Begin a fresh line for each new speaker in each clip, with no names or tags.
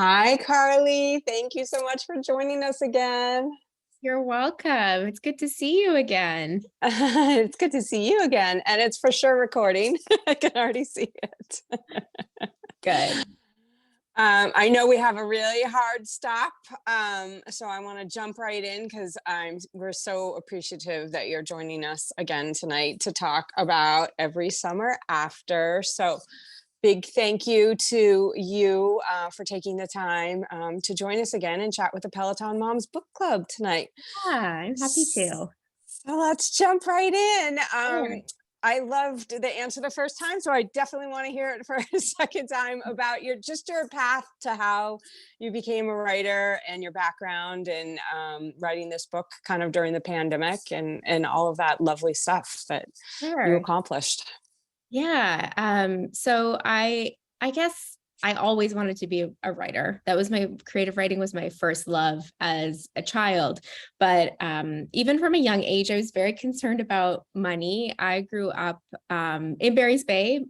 Hi, Carly. Thank you so much for joining us again.
You're welcome. It's good to see you again.
It's good to see you again, and it's for sure recording. I can already see it.
Good.
I know we have a really hard stop, so I want to jump right in because we're so appreciative that you're joining us again tonight to talk about Every Summer After. So big thank you to you for taking the time to join us again and chat with the Peloton Moms Book Club tonight.
Yeah, I'm happy to.
So let's jump right in.
Sure.
I loved the answer the first time, so I definitely want to hear it for a second time about your path to how you became a writer and your background in writing this book kind of during the pandemic and all of that lovely stuff that you
Sure.
accomplished.
Yeah. So I guess I always wanted to be a writer. That was my creative writing was my first love as a child. But even from a young age, I was very concerned about money. I grew up in Barry's Bay.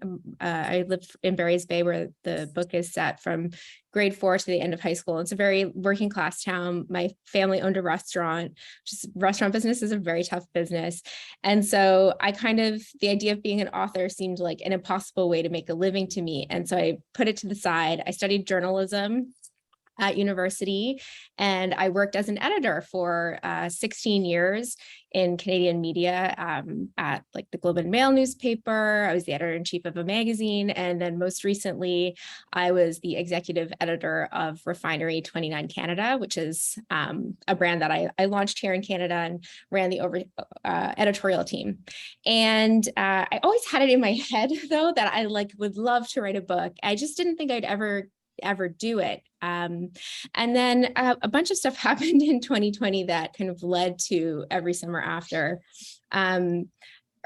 I lived in Barry's Bay, where the book is set from grade 4 to the end of high school. It's a very working class town. My family owned a restaurant. Just restaurant business is a very tough business. And so the idea of being an author seemed like an impossible way to make a living to me. And so I put it to the side. I studied journalism at university, and I worked as an editor for 16 years in Canadian media at like the Globe and Mail newspaper. I was the editor-in-chief of a magazine, and then most recently, I was the executive editor of Refinery 29 Canada, which is a brand that I launched here in Canada and ran the editorial team. And I always had it in my head, though, that I would love to write a book. I just didn't think I'd ever do it. And then a bunch of stuff happened in 2020 that kind of led to Every Summer After.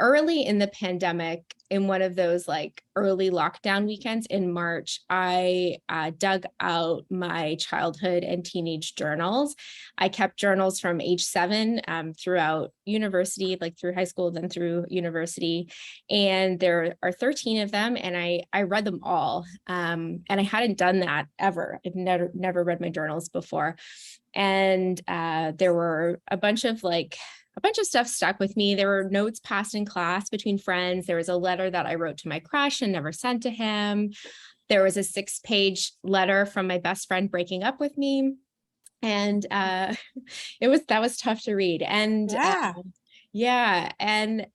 Early in the pandemic, in one of those like early lockdown weekends in March, I dug out my childhood and teenage journals. I kept journals from age 7 throughout university, like through high school, then through university. And there are 13 of them, and I read them all. And I hadn't done that ever. I've never read my journals before. And there were a bunch of stuff stuck with me. There were notes passed in class between friends. There was a letter that I wrote to my crush and never sent to him. There was a 6-page letter from my best friend breaking up with me. And that was tough to read. And
Yeah.
yeah. And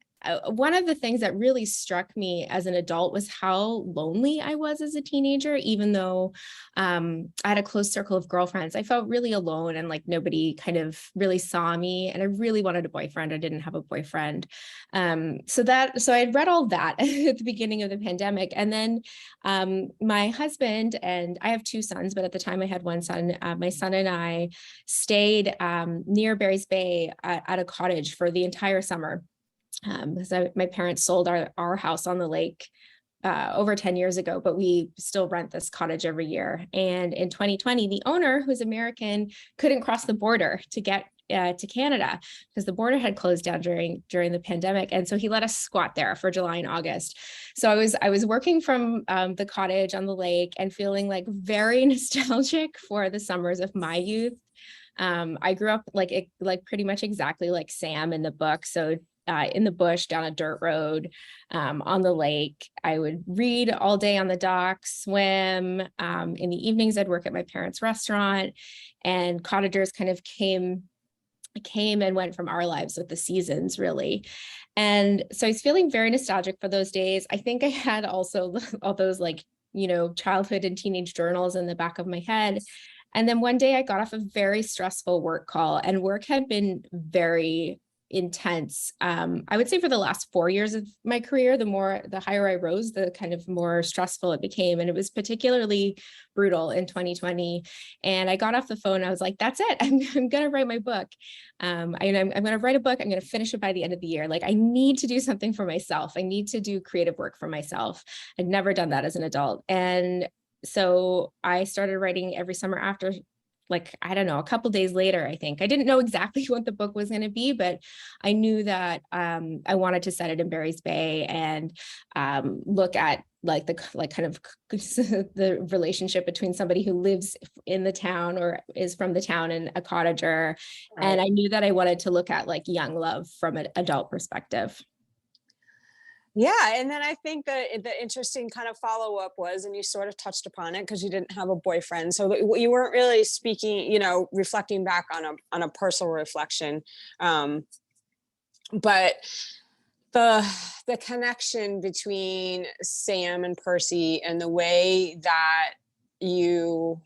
one of the things that really struck me as an adult was how lonely I was as a teenager. Even though I had a close circle of girlfriends, I felt really alone, and like nobody kind of really saw me. And I really wanted a boyfriend. I didn't have a boyfriend. So I had read all that at the beginning of the pandemic. And then my husband, and I have 2 sons, but at the time I had 1 son, my son and I stayed near Barry's Bay at a cottage for the entire summer. Because my parents sold our house on the lake over 10 years ago, but we still rent this cottage every year. And in 2020, the owner, who's American, couldn't cross the border to get to Canada because the border had closed down during the pandemic. And so he let us squat there for July and August. So I was working from the cottage on the lake and feeling like very nostalgic for the summers of my youth. I grew up like pretty much exactly like Sam in the book. So in the bush, down a dirt road, on the lake. I would read all day on the dock, swim. In the evenings, I'd work at my parents' restaurant, and cottagers kind of came and went from our lives with the seasons, really. And so I was feeling very nostalgic for those days. I think I had also all those childhood and teenage journals in the back of my head. And then one day I got off a very stressful work call, and work had been very intense. I would say for the last 4 years of my career, the higher I rose, the kind of more stressful it became. And it was particularly brutal in 2020. And I got off the phone. I was like, that's it. I'm going to write my book. I'm going to write a book. I'm going to finish it by the end of the year. Like, I need to do something for myself. I need to do creative work for myself. I'd never done that as an adult. And so I started writing Every Summer After, like, I don't know, a couple days later. I think I didn't know exactly what the book was going to be, but I knew that I wanted to set it in Barry's Bay and look at like kind of the relationship between somebody who lives in the town or is from the town and a cottager.
Right.
And I knew that I wanted to look at like young love from an adult perspective.
Yeah, and then I think the interesting kind of follow-up was, and you sort of touched upon it because you didn't have a boyfriend, so you weren't really speaking, reflecting back on a personal reflection, but the connection between Sam and Percy and the way that you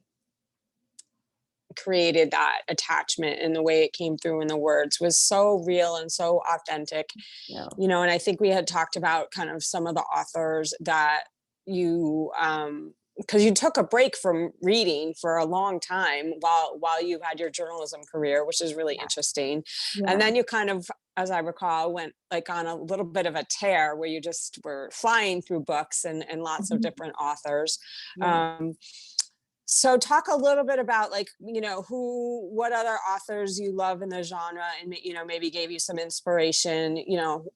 created that attachment and the way it came through in the words was so real and so authentic.
Yeah.
And I think we had talked about kind of some of the authors that you because you took a break from reading for a long time while you had your journalism career, which is really interesting.
Yeah.
And then you kind of, as I recall, went like on a little bit of a tear where you just were flying through books and lots of different authors.
Yeah.
So talk a little bit about like, what other authors you love in the genre and, maybe gave you some inspiration,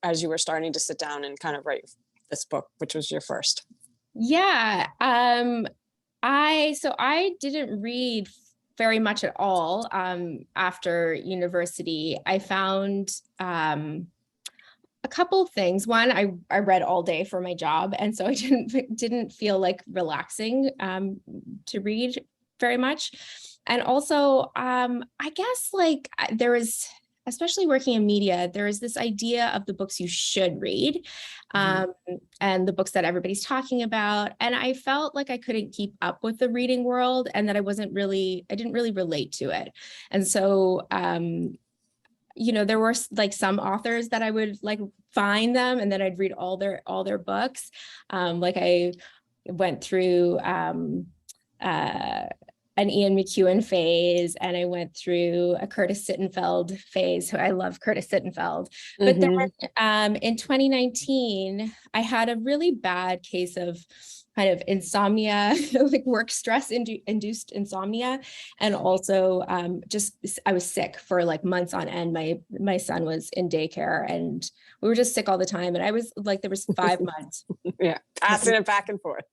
as you were starting to sit down and kind of write this book, which was your first.
Yeah. I didn't read very much at all after university. I found a couple of things. One, I read all day for my job, and so I didn't feel like relaxing to read very much. And also, I guess like there was, especially working in media, there is this idea of the books you should read, and the books that everybody's talking about. And I felt like I couldn't keep up with the reading world, and that I didn't really relate to it. And so, there were like some authors that I would like find them and then I'd read all their books. Like I went through an Ian McEwan phase, and I went through a Curtis Sittenfeld phase. So I love Curtis Sittenfeld. But then in 2019, I had a really bad case of kind of insomnia, like work stress induced insomnia. And also I was sick for like months on end. My son was in daycare and we were just sick all the time. And I was like, there was 5 months.
Yeah, passing it back and forth.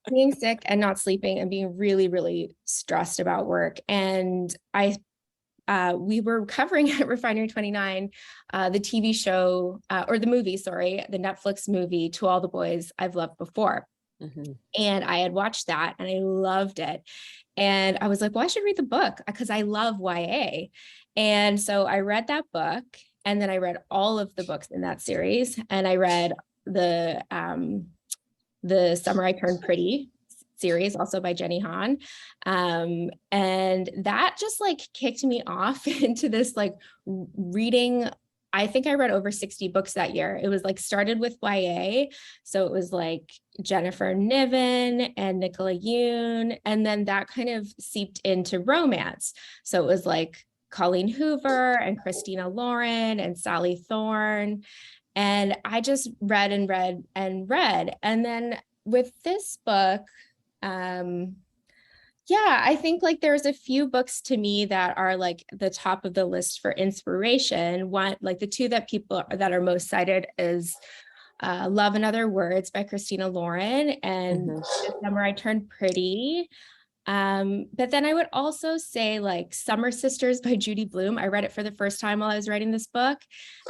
Being sick and not sleeping and being really, really stressed about work. And we were covering at Refinery 29, the TV show, or the movie, sorry, the Netflix movie, To All the Boys I've Loved Before. And I had watched that and I loved it. And I was like, well, I should read the book because I love YA. And so I read that book, and then I read all of the books in that series. And I read the Summer I Turned Pretty series, also by Jenny Han. And that just like kicked me off into this like reading. I think I read over 60 books that year. It was like started with YA. So it was like Jennifer Niven and Nicola Yoon. And then that kind of seeped into romance. So it was like Colleen Hoover and Christina Lauren and Sally Thorne. And I just read and read and read. And then with this book, I think like there's a few books to me that are like the top of the list for inspiration. One, like the two that people that are most cited is Love and Other Words by Christina Lauren and The Summer I Turned Pretty. But then I would also say like Summer Sisters by Judy Blume. I read it for the first time while I was writing this book.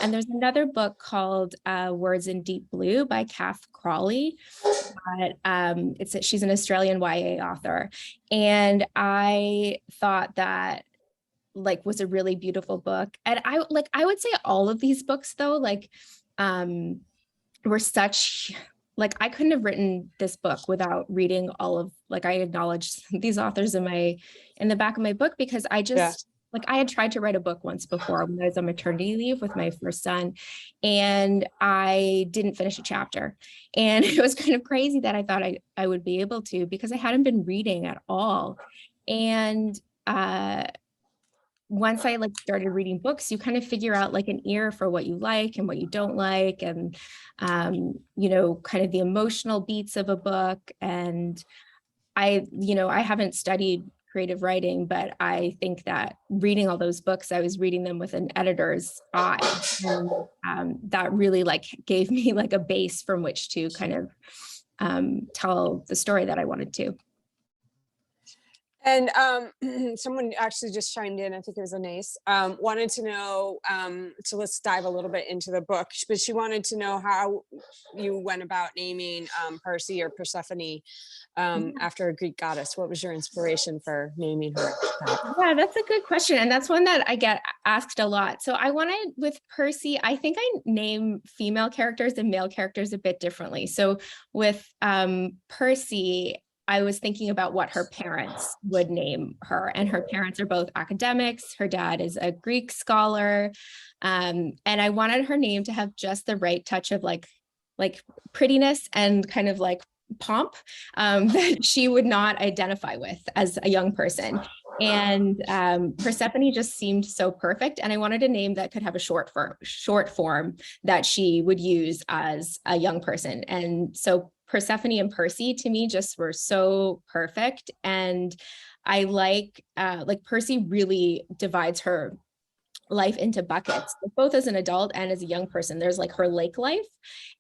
And there's another book called Words in Deep Blue by Crowley. She's an Australian YA author. And I thought that like was a really beautiful book. And I would say all of these books though, like were such like I couldn't have written this book without reading all of, like I acknowledged these authors in the back of my book because I just like I had tried to write a book once before when I was on maternity leave with my first son, and I didn't finish a chapter. And it was kind of crazy that I thought I would be able to because I hadn't been reading at all. And once I like started reading books, you kind of figure out like an ear for what you like and what you don't like. And, kind of the emotional beats of a book. And I haven't studied creative writing, but I think that reading all those books, I was reading them with an editor's eye. And that really like gave me like a base from which to kind of tell the story that I wanted to.
And someone actually just chimed in, I think it was Anais, wanted to know, so let's dive a little bit into the book, but she wanted to know how you went about naming Percy or Persephone after a Greek goddess. What was your inspiration for naming her that?
Yeah, that's a good question. And that's one that I get asked a lot. So I wanted with Percy, I think I name female characters and male characters a bit differently. So with Percy, I was thinking about what her parents would name her, and her parents are both academics. Her dad is a Greek scholar. And I wanted her name to have just the right touch of like prettiness and kind of like pomp that she would not identify with as a young person. And Persephone just seemed so perfect. And I wanted a name that could have a short form that she would use as a young person. And so Persephone and Percy to me just were so perfect. And I like Percy really divides her life into buckets, both as an adult and as a young person. There's like her lake life,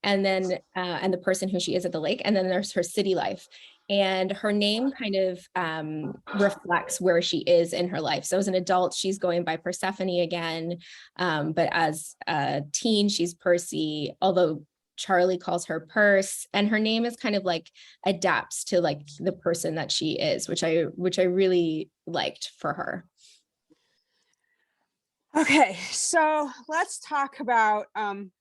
and then and the person who she is at the lake, and then there's her city life. And her name kind of reflects where she is in her life. So as an adult, she's going by Persephone again, but as a teen, she's Percy, although Charlie calls her Purse, and her name is kind of like adapts to like the person that she is, which I really liked for her.
Okay, so let's talk about kind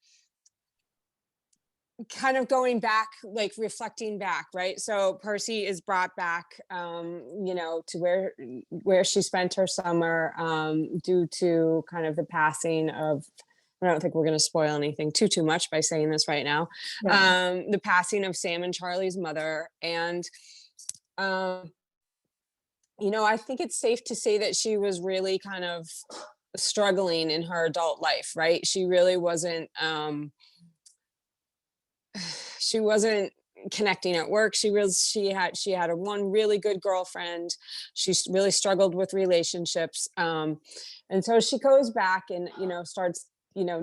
of going back, like reflecting back, right? So Percy is brought back, to where she spent her summer due to kind of the passing of, I don't think we're going to spoil anything too much by saying this right now. Yeah. The passing of Sam and Charlie's mother. And, I think it's safe to say that she was really kind of struggling in her adult life, right? She really wasn't, she wasn't connecting at work. She had a one really good girlfriend. She really struggled with relationships. And so she goes back and, starts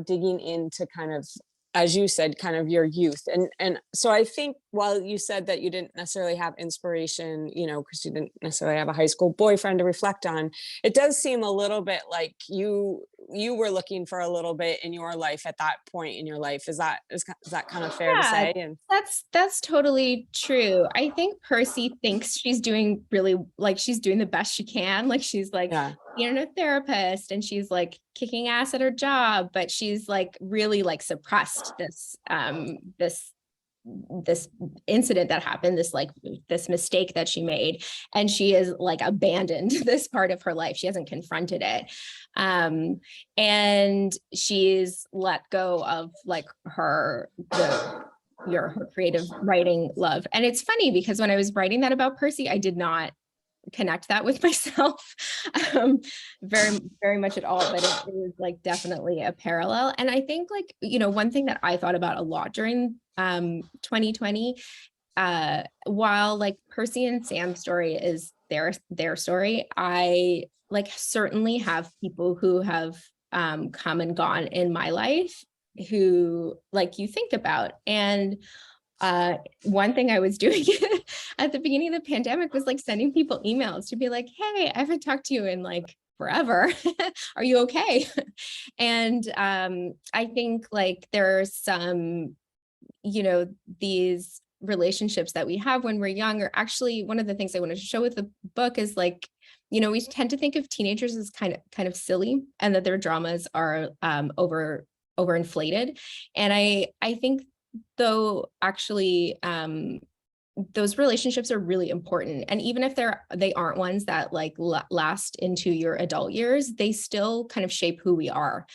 digging into kind of, as you said, kind of your youth. And so I think while you said that you didn't necessarily have inspiration, because you didn't necessarily have a high school boyfriend to reflect on, it does seem a little bit like you were looking for a little bit in your life at that point in your life. Is that kind of fair to say? And
that's totally true. I think Percy thinks she's doing really, like, she's doing the best she can. Like she's like, being a therapist, and she's like kicking ass at her job, but she's like really like suppressed this incident that happened, this mistake that she made, and she is like abandoned this part of her life. She hasn't confronted it, and she's let go of like her creative writing love. And it's funny because when I was writing that about Percy, I did not connect that with myself very, very much at all, but it was like definitely a parallel. And I think like, one thing that I thought about a lot during 2020, while like Percy and Sam's story is their story, I like certainly have people who have come and gone in my life who like you think about. And one thing I was doing at the beginning of the pandemic was like sending people emails to be like, hey, I haven't talked to you in like forever. Are you okay? And I think like there are some, these relationships that we have when we're young are actually one of the things I wanted to show with the book is like, we tend to think of teenagers as kind of silly, and that their dramas are overinflated. And I think though actually those relationships are really important, and even if they aren't ones that like last into your adult years, they still kind of shape who we are.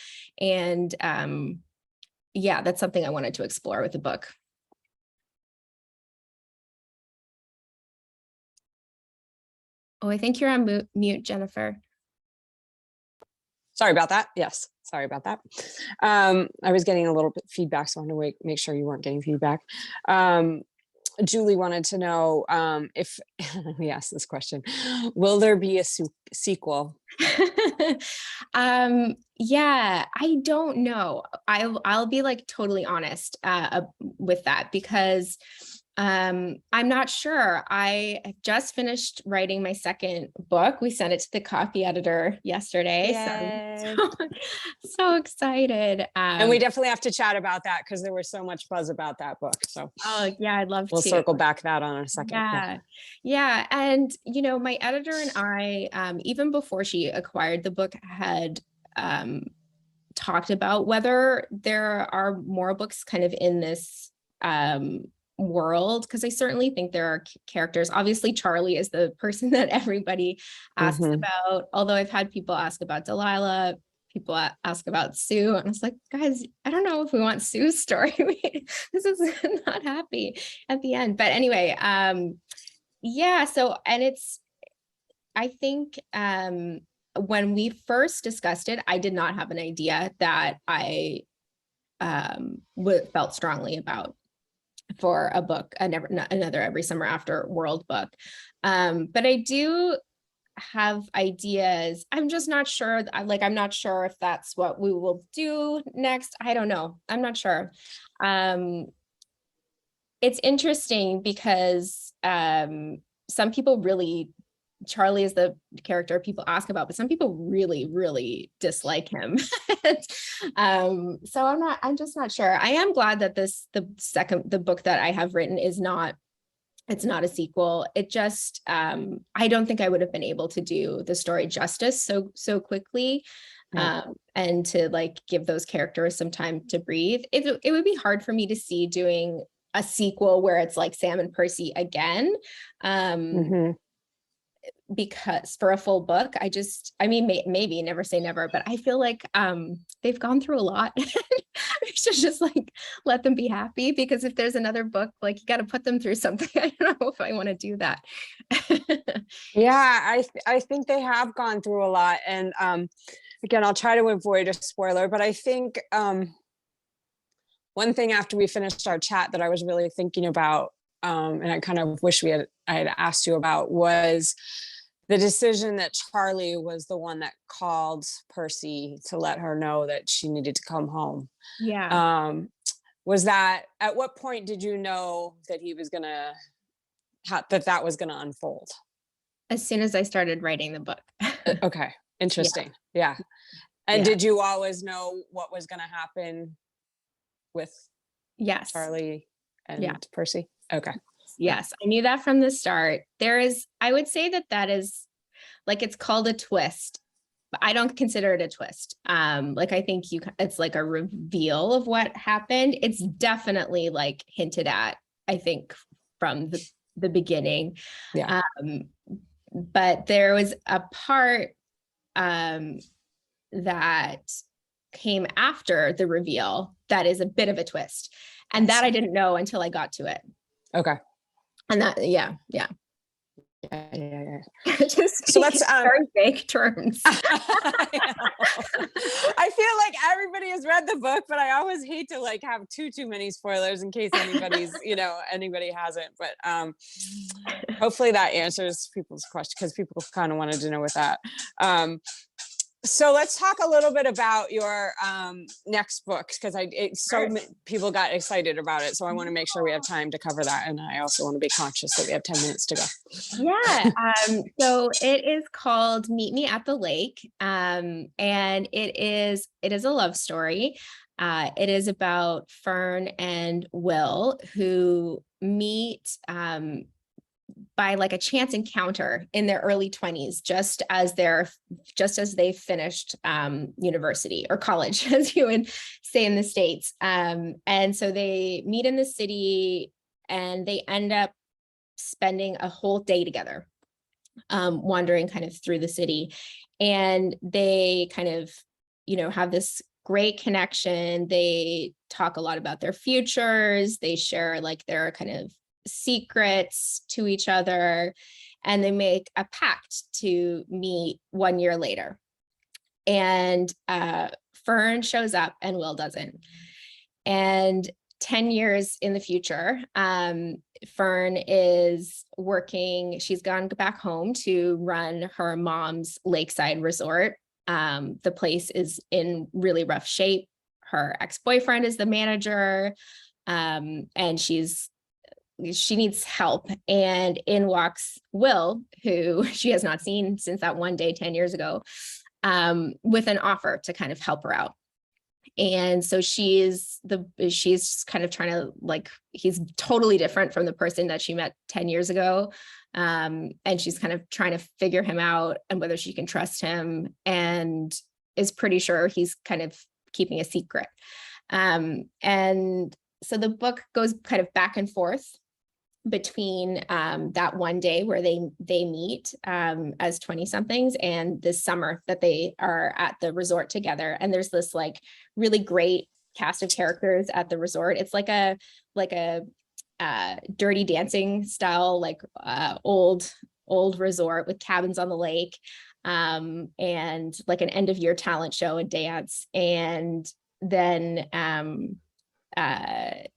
And yeah, that's something I wanted to explore with the book. Oh, I think you're on mute, Jennifer.
Sorry about that. Yes, sorry about that. I was getting a little bit feedback, so I wanted to make sure you weren't getting feedback. Julie wanted to know if we asked this question: will there be a sequel?
Yeah, I don't know. I'll be like totally honest with that, because I'm not sure. I have just finished writing my second book. We sent it to the copy editor yesterday. So
Yay.
I'm so excited.
And we definitely have to chat about that because there was so much buzz about that book. So
Oh yeah, I'd love
we'll
to.
circle back that on a second.
Yeah. Yeah. And, my editor and I, even before she acquired the book, had talked about whether there are more books kind of in this world, because I certainly think there are characters. Obviously, Charlie is the person that everybody asks about, although I've had people ask about Delilah, people ask about Sue, and I was like, guys, I don't know if we want Sue's story. This is not happy at the end. But anyway, yeah, so, and I think when we first discussed it, I did not have an idea that I felt strongly about for a book, another Every Summer After world book. But I do have ideas. I'm just not sure. I'm not sure if that's what we will do next. I don't know. I'm not sure. It's interesting because some people really, Charlie is the character people ask about, but some people really, really dislike him. So I'm just not sure. I am glad that the book that I have written it's not a sequel. It just, I don't think I would have been able to do the story justice so quickly. And to give those characters some time to breathe. It would be hard for me to see doing a sequel where it's like Sam and Percy again. Because for a full book, maybe never say never, but I feel like they've gone through a lot. We should just let them be happy, because if there's another book, you got to put them through something. I don't know if I want to do that.
Yeah, I think they have gone through a lot. And again, I'll try to avoid a spoiler, but I think one thing after we finished our chat that I was really thinking about, and I kind of wish I had asked you about, was the decision that Charlie was the one that called Percy to let her know that she needed to come home.
Yeah.
Was that, at what point did you know that he was gonna, that was gonna unfold?
As soon as I started writing the book.
Okay, interesting. Yeah. And did you always know what was gonna happen with Charlie and Percy? Okay.
Yes, I knew that from the start. I would say that is it's called a twist, but I don't consider it a twist. I think it's a reveal of what happened. It's definitely hinted at, I think, from the beginning.
Yeah.
But there was a part that came after the reveal that is a bit of a twist. And that I didn't know until I got to it.
Okay.
And that, yeah. Just
so let's
very vague terms.
I feel like everybody has read the book, but I always hate to have too many spoilers in case anybody's anybody hasn't. But hopefully that answers people's question, because people kind of wanted to know with that. So let's talk a little bit about your next book, because people got excited about it. So I want to make sure we have time to cover that. And I also want to be conscious that we have 10 minutes to go.
Yeah. So it is called Meet Me at the Lake. And it is a love story. It is about Fern and Will, who meet by a chance encounter in their early 20s, just as they finished university or college, as you would say in the States. And so they meet in the city, and they end up spending a whole day together, wandering kind of through the city. And they kind of, have this great connection. They talk a lot about their futures. They share their kind of secrets to each other, and they make a pact to meet 1 year later. And Fern shows up and Will doesn't. And 10 years in the future, Fern is working, she's gone back home to run her mom's lakeside resort. The place is in really rough shape. Her ex-boyfriend is the manager, and she's she needs help. And in walks Will, who she has not seen since that one day 10 years ago, with an offer to kind of help her out. And so she's kind of trying to, like, he's totally different from the person that she met 10 years ago. And she's kind of trying to figure him out and whether she can trust him, and is pretty sure he's kind of keeping a secret. And so the book goes kind of back and forth between that one day where they meet as 20 somethings, and this summer that they are at the resort together. And there's this like really great cast of characters at the resort. It's like a Dirty Dancing style, like old resort with cabins on the lake, and like an end of year talent show and dance. And then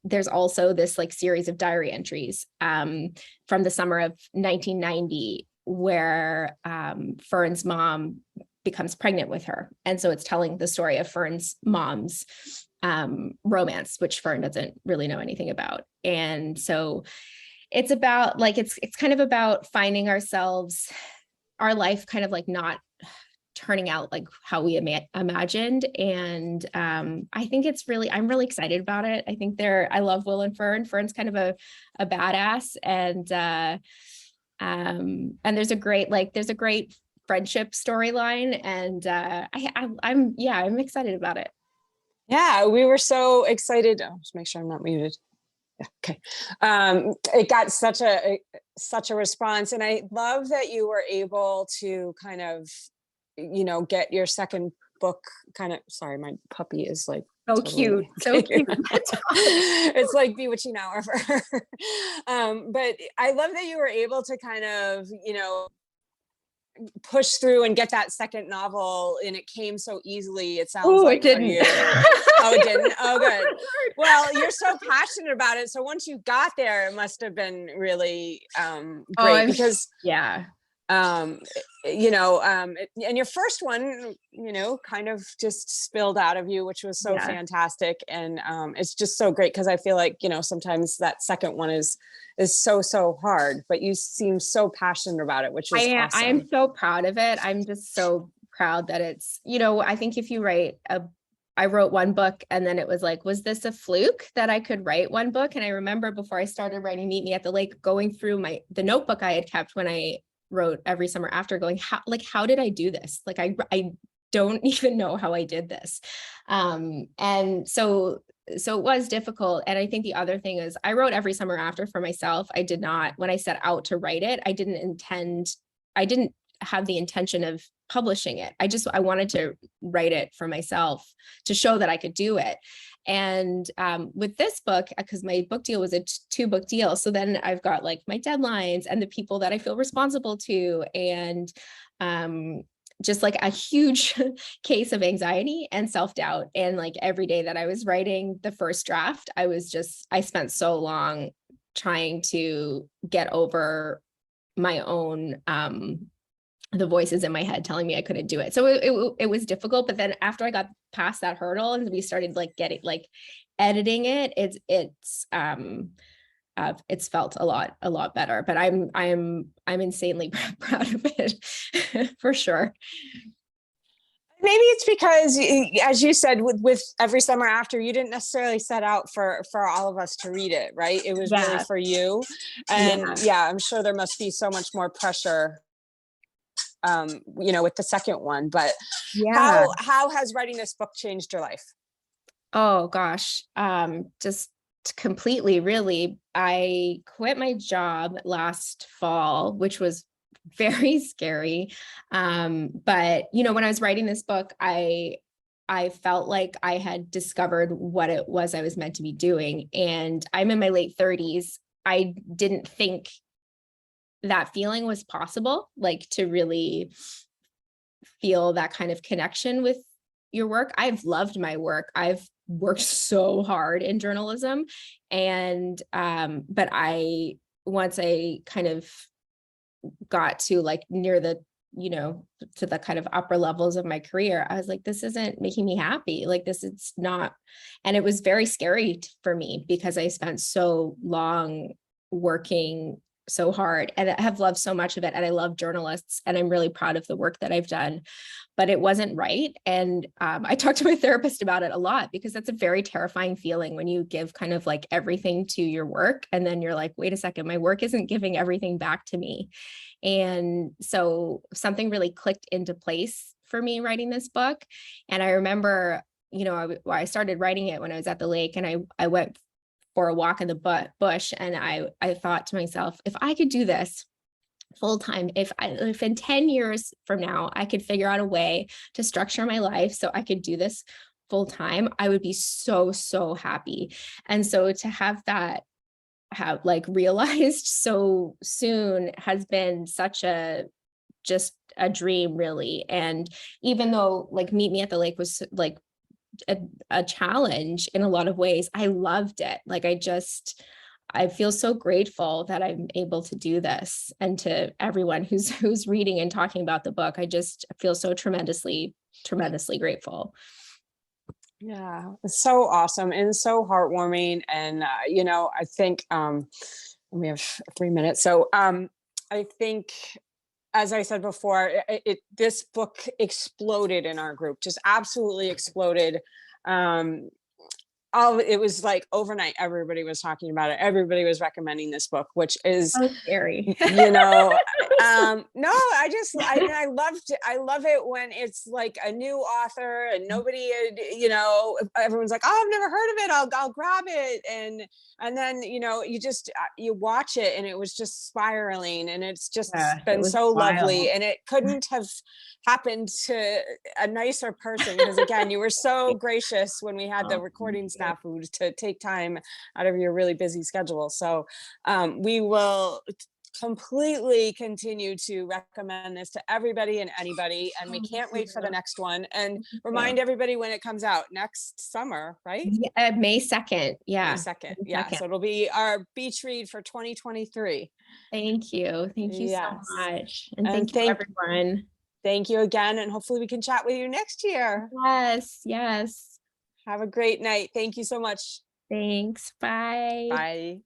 there's also this like series of diary entries from the summer of 1990 where Fern's mom becomes pregnant with her. And so it's telling the story of Fern's mom's romance, which Fern doesn't really know anything about. And so it's about like, it's kind of about finding ourselves, our life kind of like not turning out like how we imagined. And I think I'm really excited about it. I think I love Will and Fern. Fern's kind of a badass, and there's a great friendship storyline, and I'm excited about it.
Yeah, we were so excited. Oh, just make sure I'm not muted. Yeah, okay. It got such a response, and I love that you were able to kind of, get your second book kind of, sorry, my puppy is like
so totally cute. So cute.
It's like bewitching hour for her. But I love that you were able to kind of, push through and get that second novel, and it came so easily. It sounds like
it didn't.
For you. Oh, it didn't. Oh, good. Well, you're so passionate about it. So once you got there, it must have been really great because and your first one, kind of just spilled out of you, which was so fantastic. And it's just so great because I feel like, sometimes that second one is so hard, but you seem so passionate about it, which is awesome.
I am so proud of it. I'm just so proud that it's, I think if you I wrote one book and then it was like, was this a fluke that I could write one book? And I remember before I started writing Meet Me at the Lake, going through the notebook I had kept when I wrote Every Summer After, going, how did I do this? Like, I don't even know how I did this. And so it was difficult. And I think the other thing is I wrote Every Summer After for myself. I did not, when I set out to write it, I didn't have the intention of publishing it. I wanted to write it for myself to show that I could do it. And with this book, because my book deal was a 2-book deal, so then I've got like my deadlines and the people that I feel responsible to, and just like a huge case of anxiety and self-doubt. And like every day that I was writing the first draft, I spent so long trying to get over my own the voices in my head telling me I couldn't do it. So it was difficult. But then after I got past that hurdle and we started like editing it, it's felt a lot better. But I'm insanely proud of it for sure.
Maybe it's because, as you said, with Every Summer After, you didn't necessarily set out for all of us to read it, right? It was really for you. And I'm sure there must be so much more pressure with the second one, but how has writing this book changed your life?
Oh gosh, just completely, really. I quit my job last fall, which was very scary. But when I was writing this book, I felt like I had discovered what it was I was meant to be doing. And I'm in my late 30s. I didn't think that feeling was possible, like to really feel that kind of connection with your work. I've loved my work. I've worked so hard in journalism. And, but once I kind of got to like near the, to the kind of upper levels of my career, I was like, this isn't making me happy. Like it's not. And it was very scary for me because I spent so long working so hard, and I have loved so much of it. And I love journalists, and I'm really proud of the work that I've done, but it wasn't right. And I talked to my therapist about it a lot, because that's a very terrifying feeling when you give kind of like everything to your work. And then you're like, wait a second, my work isn't giving everything back to me. And so something really clicked into place for me writing this book. And I remember, I started writing it when I was at the lake, and I went for a walk in the bush. And I thought to myself, if I could do this full time, if in 10 years from now, I could figure out a way to structure my life so I could do this full time, I would be so, so happy. And so to have that realized so soon has been such just a dream, really. And even though like Meet Me at the Lake was like a challenge in a lot of ways, I loved it. Like I feel so grateful that I'm able to do this. And to everyone who's reading and talking about the book, I just feel so tremendously grateful.
Yeah, it's so awesome and so heartwarming. And I think we have 3 minutes. So I think, as I said before, this book exploded in our group, just absolutely exploded. It was like overnight, everybody was talking about it. Everybody was recommending this book, which is
So scary.
No, I loved it. I love it when it's like a new author and nobody everyone's like, oh, I've never heard of it. I'll grab it. And then, you watch it and it was just spiraling, and it's just been so lovely. And it couldn't have happened to a nicer person, because again, you were so gracious when we had the recording snafu to take time out of your really busy schedule. So we will completely continue to recommend this to everybody and anybody, and we can't wait for the next one. And remind everybody when it comes out next summer, right?
May 2nd. Yeah.
May 2nd. Yeah. So it'll be our beach read for 2023.
Thank you. Thank you so much. And thank you, everyone.
Thank you again. And hopefully we can chat with you next year.
Yes.
Have a great night. Thank you so much.
Thanks. Bye.
Bye.